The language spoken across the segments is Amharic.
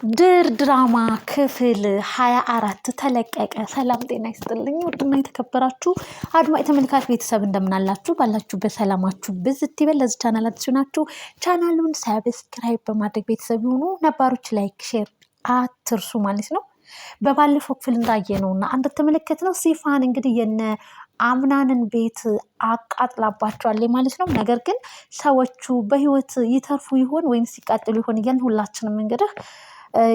ድራማ ክፍል 24 ተለቀቀ። ሰላም ጤና ይስጥልኝ ውድና የተከበራችሁ አድማጭ ተመልካች ቤተሰብ እንደምናላችሁ ባላችሁበት ሰላማችሁ ብዝት ይበል። ለዚህ ቻናል አዲስ ናችሁ ቻናሉን ሰብስክራይብ በማድረግ ቤተሰብ ይሁኑ። ነባሮች ላይክ ሼር አትርሱ ማለት ነው። በባለፈው ክፍል እንዳየነውና እንደተመለከትነው ሲፋን እንግዲህ የነ አምናንን ቤት አቃጥላባቸዋለች ማለት ነው። ነገር ግን ሰዎቹ በህይወት ይተርፉ ይሆን ወይም ሲቃጥሉ ይሆን እያልን ሁላችንም እንግዲህ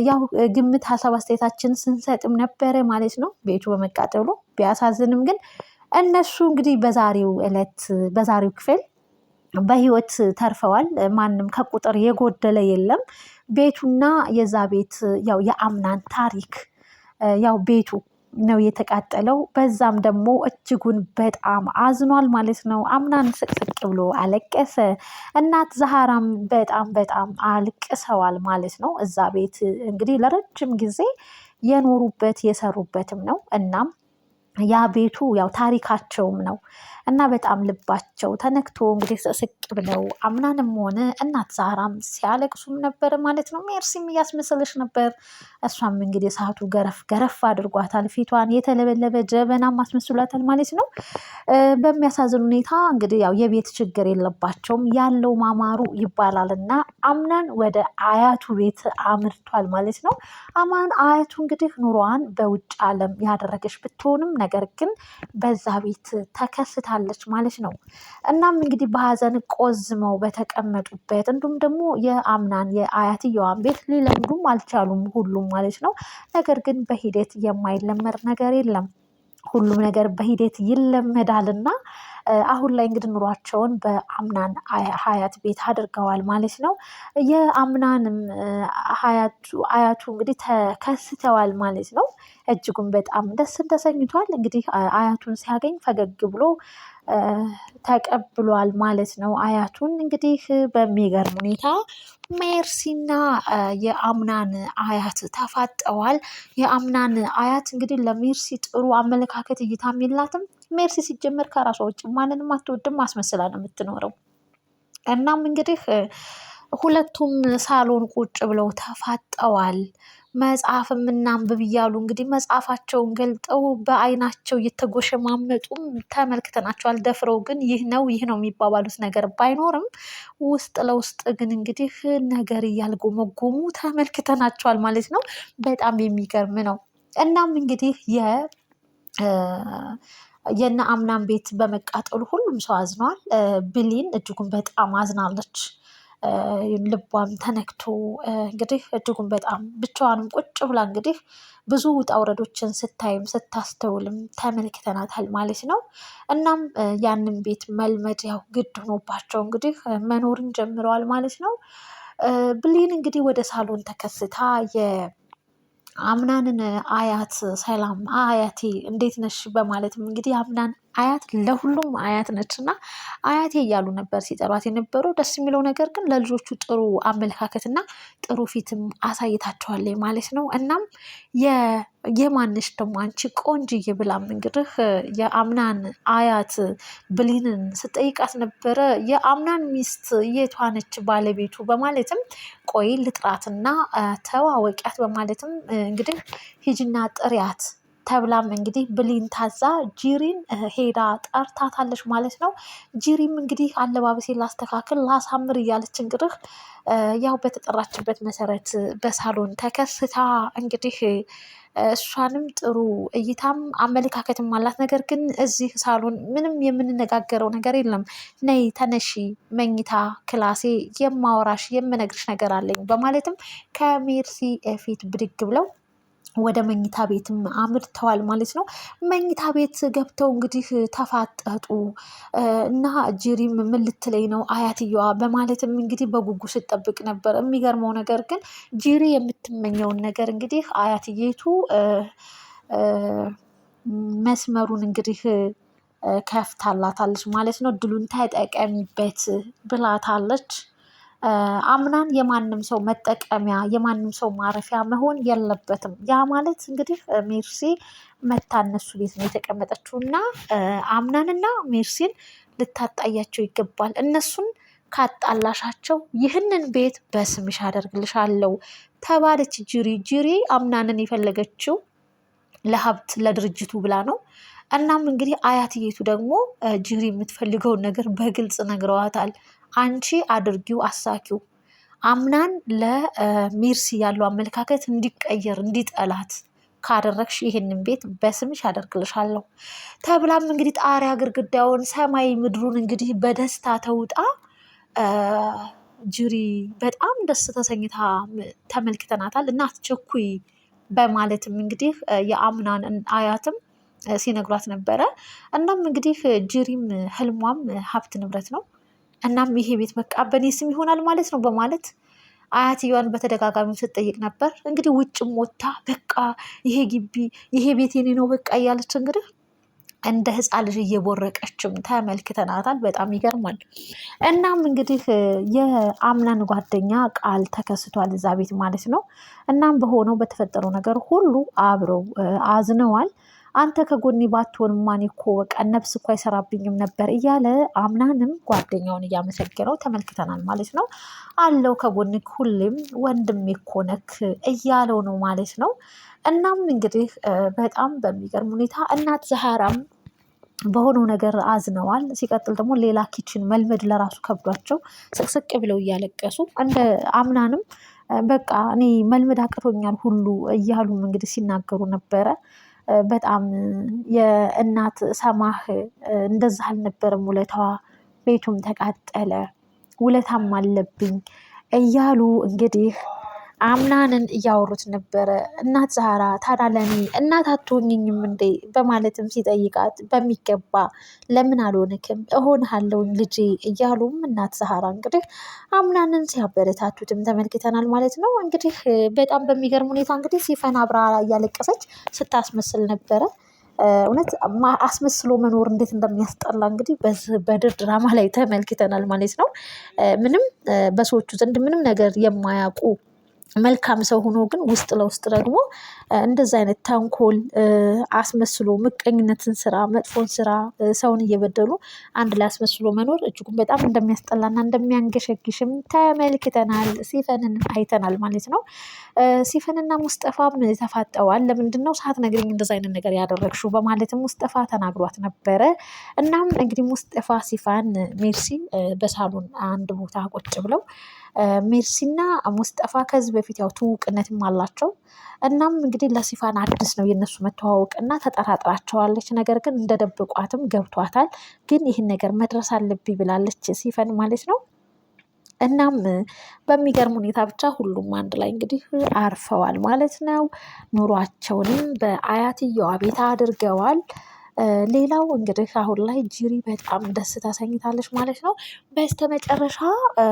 ያው ግምት ሀሳብ አስተያየታችን ስንሰጥም ነበረ ማለት ነው። ቤቱ በመቃጠሉ ቢያሳዝንም ግን እነሱ እንግዲህ በዛሬው ክፍል በህይወት ተርፈዋል። ማንም ከቁጥር የጎደለ የለም። ቤቱና የዛ ቤት ያው የአምናን ታሪክ ያው ቤቱ ነው የተቃጠለው። በዛም ደግሞ እጅጉን በጣም አዝኗል ማለት ነው። አምናን ስቅስቅ ብሎ አለቀሰ። እናት ዛሃራም በጣም አልቅሰዋል ማለት ነው። እዛ ቤት እንግዲህ ለረጅም ጊዜ የኖሩበት የሰሩበትም ነው። እናም ያ ቤቱ ያው ታሪካቸውም ነው እና በጣም ልባቸው ተነክቶ እንግዲህ ስቅ ብለው አምናንም ሆነ እናት ዛህራም ሲያለቅሱም ነበር ማለት ነው። ሜርሲም እያስመሰለች ነበር። እሷም እንግዲህ ሰዓቱ ገረፍ አድርጓታል። ፊቷን የተለበለበ ጀበናም አስመስሏታል ማለት ነው። በሚያሳዝን ሁኔታ እንግዲህ ያው የቤት ችግር የለባቸውም ያለው ማማሩ ይባላል እና አምናን ወደ አያቱ ቤት አምርቷል ማለት ነው። አያቱ እንግዲህ ኑሯን በውጭ ዓለም ያደረገች ብትሆንም ነገር ግን በዛ ቤት ተከስታለች ማለት ነው። እናም እንግዲህ በሀዘን ቆዝመው በተቀመጡበት እንዲሁም ደግሞ የአምናን የአያትየዋን ቤት ሊለምዱም አልቻሉም ሁሉም ማለት ነው። ነገር ግን በሂደት የማይለመድ ነገር የለም። ሁሉም ነገር በሂደት ይለመዳልና አሁን ላይ እንግዲህ ኑሯቸውን በአምናን ሀያት ቤት አድርገዋል ማለት ነው። የአምናንም አያቱ እንግዲህ ተከስተዋል ማለት ነው። እጅጉን በጣም ደስ ተሰኝቷል። እንግዲህ አያቱን ሲያገኝ ፈገግ ብሎ ተቀብሏል ማለት ነው። አያቱን እንግዲህ በሚገርም ሁኔታ ሜርሲና የአምናን አያት ተፋጠዋል። የአምናን አያት እንግዲህ ለሜርሲ ጥሩ አመለካከት እይታም የላትም። ሜርሲ ሲጀመር ከራሷ ውጭ ማንንም አትወድም፣ አስመስላ ነው የምትኖረው። እናም እንግዲህ ሁለቱም ሳሎን ቁጭ ብለው ተፋጠዋል። መጽሐፍም እናንብብ እያሉ እንግዲህ መጽሐፋቸውን ገልጠው በአይናቸው እየተጎሸማመጡም ተመልክተናቸዋል። ደፍረው ግን ይህ ነው የሚባባሉት ነገር ባይኖርም ውስጥ ለውስጥ ግን እንግዲህ ነገር እያልጎመጎሙ ተመልክተናቸዋል ማለት ነው። በጣም የሚገርም ነው። እናም እንግዲህ የነ አምናን ቤት በመቃጠሉ ሁሉም ሰው አዝኗል። ብሌን እጅጉን በጣም አዝናለች። ልቧም ተነክቶ እንግዲህ እጅጉን በጣም ብቻዋንም ቁጭ ብላ እንግዲህ ብዙ ውጣ ውረዶችን ስታይም ስታስተውልም ተመልክተናታል ማለት ነው። እናም ያንን ቤት መልመድ ያው ግድ ሆኖባቸው እንግዲህ መኖርን ጀምረዋል ማለት ነው። ብሌን እንግዲህ ወደ ሳሎን ተከስታ አምናንን አያት ሰላም አያቴ እንዴት ነሽ በማለትም እንግዲህ አምናን አያት ለሁሉም አያት ነች እና አያቴ እያሉ ነበር ሲጠሯት የነበረው። ደስ የሚለው ነገር ግን ለልጆቹ ጥሩ አመለካከትና ጥሩ ፊትም አሳይታቸዋለች ማለት ነው። እናም የማንሽ ደግሞ አንቺ ቆንጅዬ ብላም እንግዲህ የአምናን አያት ብሌንን ስጠይቃት ነበረ። የአምናን ሚስት የቷነች ባለቤቱ በማለትም ቆይ ልጥራትና ተዋወቂያት በማለትም እንግዲህ ሂጂና ጥሪያት ተብላም እንግዲህ ብሌን ታዛ ጂሪን ሄዳ ጠርታታለች ማለት ነው። ጂሪም እንግዲህ አለባበሴን ላስተካክል ላሳምር እያለች እንግዲህ ያው በተጠራችበት መሰረት በሳሎን ተከስታ እንግዲህ እሷንም ጥሩ እይታም አመለካከትም አላት። ነገር ግን እዚህ ሳሎን ምንም የምንነጋገረው ነገር የለም፣ ነይ ተነሺ መኝታ ክላሴ የማወራሽ የምነግርሽ ነገር አለኝ በማለትም ከሜርሲ ፊት ብድግ ብለው ወደ መኝታ ቤትም አምርተዋል ማለት ነው። መኝታ ቤት ገብተው እንግዲህ ተፋጠጡ እና ጂሪም ምን ልትለኝ ነው አያትየዋ በማለትም እንግዲህ በጉጉ ስትጠብቅ ነበር። የሚገርመው ነገር ግን ጂሪ የምትመኘውን ነገር እንግዲህ አያትየቱ መስመሩን እንግዲህ ከፍታላታለች ማለት ነው። እድሉን ተጠቀሚበት ብላታለች። አምናን የማንም ሰው መጠቀሚያ የማንም ሰው ማረፊያ መሆን የለበትም። ያ ማለት እንግዲህ ሜርሲ መታ እነሱ ቤት ነው የተቀመጠችው እና አምናንና ሜርሲን ልታጣያቸው ይገባል። እነሱን ካጣላሻቸው ይህንን ቤት በስምሽ አደርግልሻለሁ፣ ተባለች ጅሪ አምናንን የፈለገችው ለሀብት ለድርጅቱ ብላ ነው። እናም እንግዲህ አያትየቱ ደግሞ ጅሪ የምትፈልገውን ነገር በግልጽ ነግረዋታል። አንቺ አድርጊው፣ አሳኪው አምናን ለሜርሲ ያለው አመለካከት እንዲቀየር እንዲጠላት ካደረግሽ ይህንን ቤት በስምሽ አደርግልሻለሁ ተብላም እንግዲህ ጣሪያ ግድግዳውን ሰማይ ምድሩን እንግዲህ በደስታ ተውጣ ጅሪ በጣም ደስ ተሰኝታ ተመልክተናታል። እና አትቸኩይ በማለትም እንግዲህ የአምናን አያትም ሲነግሯት ነበረ። እናም እንግዲህ ጅሪም ህልሟም ሀብት ንብረት ነው። እናም ይሄ ቤት በቃ በእኔ ስም ይሆናል ማለት ነው በማለት አያትየዋን በተደጋጋሚ ስትጠይቅ ነበር። እንግዲህ ውጭም ወጥታ በቃ ይሄ ግቢ ይሄ ቤት የኔ ነው በቃ እያለች እንግዲህ እንደ ህፃን ልጅ እየቦረቀችም ተመልክተናታል። በጣም ይገርማል። እናም እንግዲህ የአምናን ጓደኛ ቃል ተከስቷል እዛ ቤት ማለት ነው። እናም በሆነው በተፈጠረው ነገር ሁሉ አብረው አዝነዋል። አንተ ከጎኔ ባትሆን ማን እኮ በቃ ነፍስ እኮ አይሰራብኝም ነበር እያለ አምናንም ጓደኛውን እያመሰገነው ተመልክተናል ማለት ነው። አለው ከጎኔ ሁሌም ወንድሜ እኮ ነክ እያለው ነው ማለት ነው። እናም እንግዲህ በጣም በሚገርም ሁኔታ እናት ዛህራም በሆነው ነገር አዝነዋል። ሲቀጥል ደግሞ ሌላ ኪችን መልመድ ለራሱ ከብዷቸው ስቅስቅ ብለው እያለቀሱ እንደ አምናንም በቃ እኔ መልመድ አቅቶኛል ሁሉ እያሉም እንግዲህ ሲናገሩ ነበረ። በጣም የእናት ሰማህ እንደዛ አልነበረም ውለታዋ፣ ቤቱም ተቃጠለ፣ ውለታም አለብኝ እያሉ እንግዲህ አምናንን እያወሩት ነበረ። እናት ዛህራ ታዲያ ለእኔ እናት አትሆኝኝም እንዴ በማለትም ሲጠይቃት በሚገባ ለምን አልሆንክም እሆንሃለሁኝ ልጄ እያሉም እናት ዛህራ እንግዲህ አምናንን ሲያበረታቱትም ተመልክተናል ማለት ነው። እንግዲህ በጣም በሚገርም ሁኔታ እንግዲህ ሲፈን አብራ እያለቀሰች ስታስመስል ነበረ። እውነት አስመስሎ መኖር እንዴት እንደሚያስጠላ እንግዲህ በድር ድራማ ላይ ተመልክተናል ማለት ነው። ምንም በሰዎቹ ዘንድ ምንም ነገር የማያውቁ መልካም ሰው ሆኖ ግን ውስጥ ለውስጥ ደግሞ እንደዛ አይነት ተንኮል አስመስሎ ምቀኝነትን ስራ መጥፎን ስራ ሰውን እየበደሉ አንድ ላይ አስመስሎ መኖር እጅጉን በጣም እንደሚያስጠላና እንደሚያንገሸግሽም ተመልክተናል። ሲፈንን አይተናል ማለት ነው። ሲፈንና ሙስጠፋም ተፋጠዋል። ለምንድን ነው ሳትነግሪኝ እንደዛ አይነት ነገር ያደረግሽው በማለትም ሙስጠፋ ተናግሯት ነበረ። እናም እንግዲህ ሙስጠፋ ሲፋን ሜርሲ በሳሎን አንድ ቦታ ቁጭ ብለው ሜርሲና ሙስጠፋ ከዚህ በፊት ያው ትውውቅነትም አላቸው። እናም እንግዲህ ለሲፋን አዲስ ነው የነሱ መተዋወቅ እና ተጠራጥራቸዋለች። ነገር ግን እንደደብቋትም ገብቷታል። ግን ይህን ነገር መድረስ አለብኝ ብላለች ሲፈን ማለት ነው። እናም በሚገርም ሁኔታ ብቻ ሁሉም አንድ ላይ እንግዲህ አርፈዋል ማለት ነው። ኑሯቸውንም በአያትየዋ ቤት አድርገዋል። ሌላው እንግዲህ አሁን ላይ ጅሪ በጣም ደስ ተሰኝታለች ማለት ነው። በስተመጨረሻ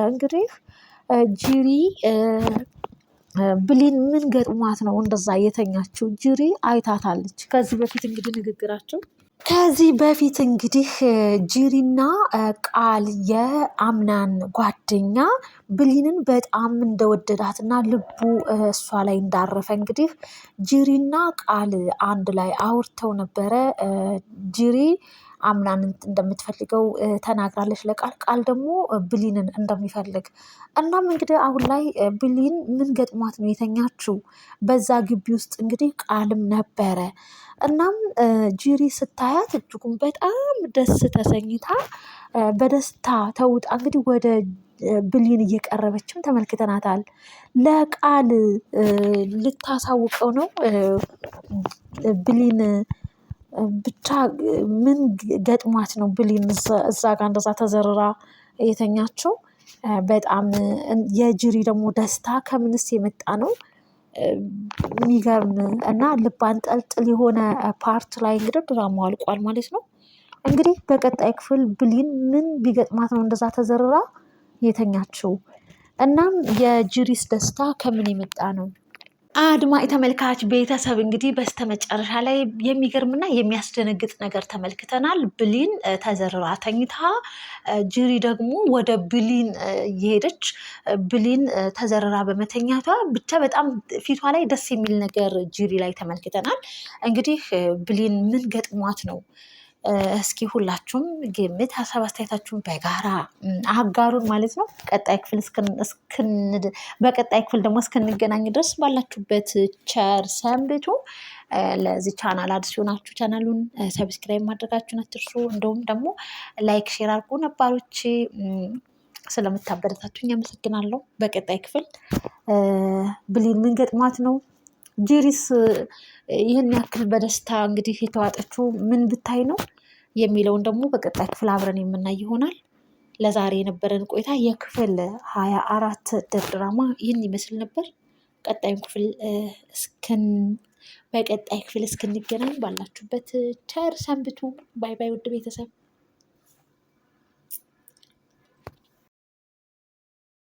እንግዲህ ጅሪ ብሌን ምን ገጥሟት ነው እንደዛ የተኛችው? ጅሪ አይታታለች ከዚህ በፊት እንግዲህ ንግግራቸው ከዚህ በፊት እንግዲህ ጅሪና ቃል የአምናን ጓደኛ ብሌንን በጣም እንደወደዳትና ልቡ እሷ ላይ እንዳረፈ እንግዲህ ጅሪና ቃል አንድ ላይ አውርተው ነበረ። ጅሪ አምናን እንደምትፈልገው ተናግራለች ለቃል፣ ቃል ደግሞ ብሌንን እንደሚፈልግ። እናም እንግዲህ አሁን ላይ ብሌን ምን ገጥሟት ነው የተኛችው? በዛ ግቢ ውስጥ እንግዲህ ቃልም ነበረ። እናም ጅሪ ስታያት እጅጉን በጣም ደስ ተሰኝታ በደስታ ተውጣ እንግዲህ ወደ ብሌን እየቀረበችም ተመልክተናታል። ለቃል ልታሳውቀው ነው ብሌን ብቻ ምን ገጥሟት ነው ብሌን እዛ ጋር እንደዛ ተዘርራ የተኛችው? በጣም የጅሪ ደግሞ ደስታ ከምንስ የመጣ ነው? የሚገርም እና ልብ አንጠልጥል የሆነ ፓርት ላይ እንግዲህ ድራማው አልቋል ማለት ነው። እንግዲህ በቀጣይ ክፍል ብሌን ምን ቢገጥማት ነው እንደዛ ተዘርራ የተኛችው? እናም የጅሪስ ደስታ ከምን የመጣ ነው? አድማጭ ተመልካች ቤተሰብ እንግዲህ በስተመጨረሻ ላይ የሚገርምና የሚያስደነግጥ ነገር ተመልክተናል። ብሌን ተዘርራ ተኝታ ጅሪ ደግሞ ወደ ብሌን የሄደች ብሌን ተዘርራ በመተኛቷ ብቻ በጣም ፊቷ ላይ ደስ የሚል ነገር ጅሪ ላይ ተመልክተናል። እንግዲህ ብሌን ምን ገጥሟት ነው እስኪ ሁላችሁም ግምት ሀሳብ አስተያየታችሁን በጋራ አጋሩን ማለት ነው። በቀጣይ ክፍል ደግሞ እስክንገናኝ ድረስ ባላችሁበት ቸር ሰንብቱ። ለዚህ ቻናል አዲስ ሲሆናችሁ ቻናሉን ሰብስክራይብ ማድረጋችሁን አትርሱ። እንዲሁም ደግሞ ላይክ ሼር አድርጉ። ነባሮች ስለምታበረታቱኝ አመሰግናለሁ። በቀጣይ ክፍል ብሌን ምን ገጥሟት ነው ጄሪስ ይህን ያክል በደስታ እንግዲህ የተዋጠችው ምን ብታይ ነው የሚለውን ደግሞ በቀጣይ ክፍል አብረን የምናይ ይሆናል። ለዛሬ የነበረን ቆይታ የክፍል 24 ድራማ ይህን ይመስል ነበር። በቀጣይ ክፍል እስክንገናኝ ባላችሁበት ቸር ሰንብቱ። ባይ ባይ ውድ ቤተሰብ።